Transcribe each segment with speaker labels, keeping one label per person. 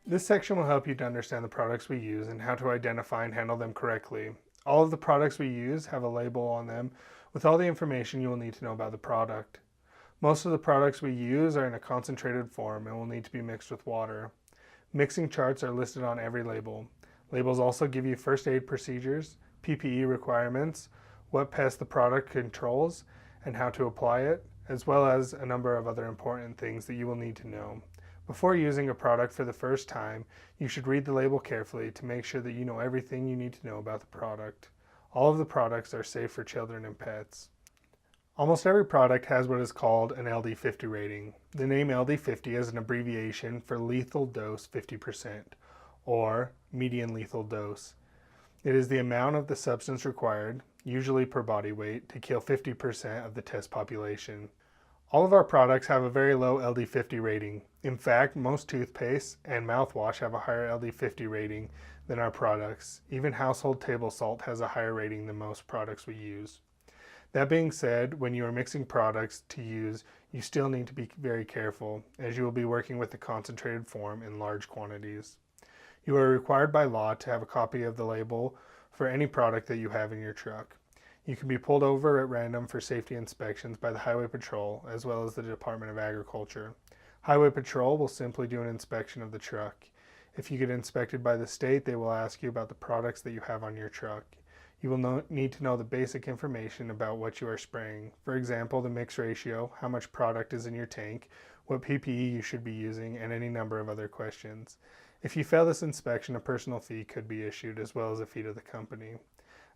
Speaker 1: This section will help you to understand the products we use and how to identify and handle them correctly. All of the products we use have a label on them with all the information you will need to know about the product. Most of the products we use are in a concentrated form and will need to be mixed with water. Mixing charts are listed on every label. Labels also give you first aid procedures, PPE requirements, what pest the product controls, and how to apply it, as well as a number of other important things that you will need to know. Before using a product for the first time, you should read the label carefully to make sure that you know everything you need to know about the product. All of the products are safe for children and pets. Almost every product has what is called an LD50 rating. The name LD50 is an abbreviation for lethal dose 50%, or median lethal dose. It is the amount of the substance required, usually per body weight, to kill 50% of the test population. All of our products have a very low LD50 rating. In fact, most toothpaste and mouthwash have a higher LD50 rating than our products. Even household table salt has a higher rating than most products we use. That being said, when you are mixing products to use, you still need to be very careful, as you will be working with the concentrated form in large quantities. You are required by law to have a copy of the label for any product that you have in your truck. You can be pulled over at random for safety inspections by the Highway Patrol, as well as the Department of Agriculture. Highway Patrol will simply do an inspection of the truck. If you get inspected by the state, they will ask you about the products that you have on your truck. You will need to know the basic information about what you are spraying. For example, the mix ratio, how much product is in your tank, what PPE you should be using, and any number of other questions. If you fail this inspection, a personal fee could be issued, as well as a fee to the company.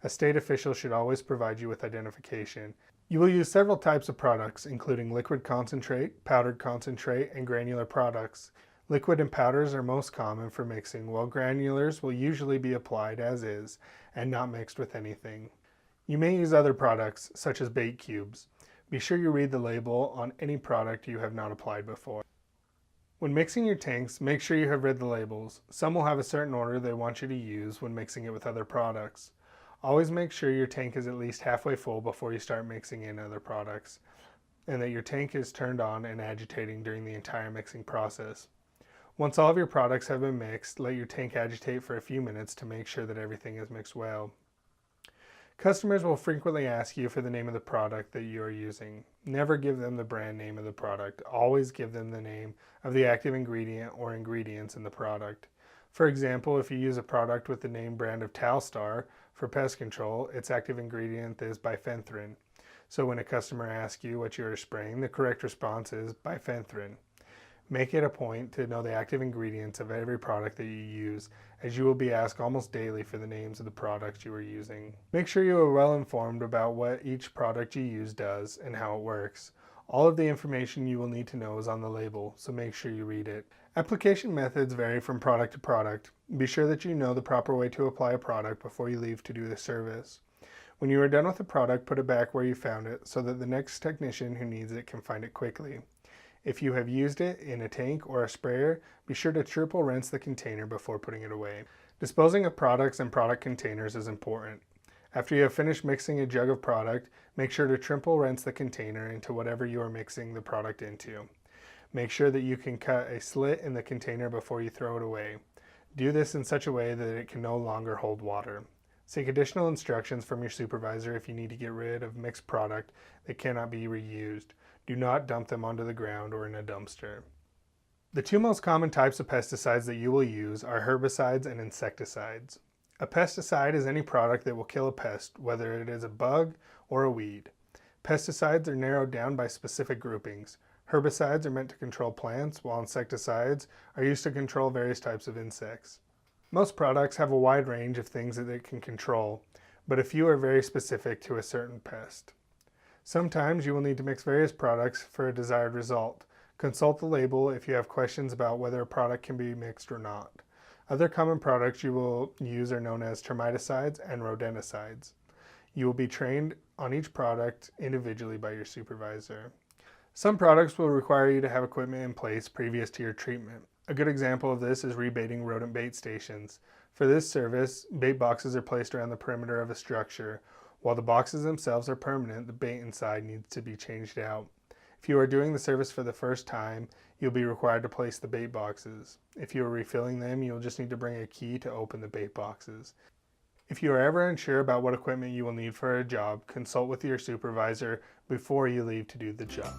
Speaker 1: A state official should always provide you with identification. You will use several types of products, including liquid concentrate, powdered concentrate, and granular products. Liquid and powders are most common for mixing, while granulars will usually be applied as is and not mixed with anything. You may use other products, such as bait cubes. Be sure you read the label on any product you have not applied before. When mixing your tanks, make sure you have read the labels. Some will have a certain order they want you to use when mixing it with other products. Always make sure your tank is at least halfway full before you start mixing in other products, and that your tank is turned on and agitating during the entire mixing process. Once all of your products have been mixed, let your tank agitate for a few minutes to make sure that everything is mixed well. Customers will frequently ask you for the name of the product that you are using. Never give them the brand name of the product. Always give them the name of the active ingredient or ingredients in the product. For example, if you use a product with the name brand of Talstar for pest control, its active ingredient is bifenthrin. So when a customer asks you what you are spraying, the correct response is bifenthrin. Make it a point to know the active ingredients of every product that you use, as you will be asked almost daily for the names of the products you are using. Make sure you are well informed about what each product you use does and how it works. All of the information you will need to know is on the label, so make sure you read it. Application methods vary from product to product. Be sure that you know the proper way to apply a product before you leave to do the service. When you are done with the product, put it back where you found it so that the next technician who needs it can find it quickly. If you have used it in a tank or a sprayer, be sure to triple rinse the container before putting it away. Disposing of products in product containers is important. After you have finished mixing a jug of product, make sure to triple rinse the container into whatever you are mixing the product into. Make sure that you can cut a slit in the container before you throw it away. Do this in such a way that it can no longer hold water. Seek additional instructions from your supervisor if you need to get rid of mixed product that cannot be reused. Do not dump them onto the ground or in a dumpster. The two most common types of pesticides that you will use are herbicides and insecticides. A pesticide is any product that will kill a pest, whether it is a bug or a weed. Pesticides are narrowed down by specific groupings. Herbicides are meant to control plants, while insecticides are used to control various types of insects. Most products have a wide range of things that they can control, but a few are very specific to a certain pest. Sometimes you will need to mix various products for a desired result. Consult the label if you have questions about whether a product can be mixed or not. Other common products you will use are known as termiticides and rodenticides. You will be trained on each product individually by your supervisor. Some products will require you to have equipment in place previous to your treatment. A good example of this is rebaiting rodent bait stations. For this service, bait boxes are placed around the perimeter of a structure. While the boxes themselves are permanent, the bait inside needs to be changed out. If you are doing the service for the first time, you'll be required to place the bait boxes. If you are refilling them, you'll just need to bring a key to open the bait boxes. If you are ever unsure about what equipment you will need for a job, consult with your supervisor before you leave to do the job.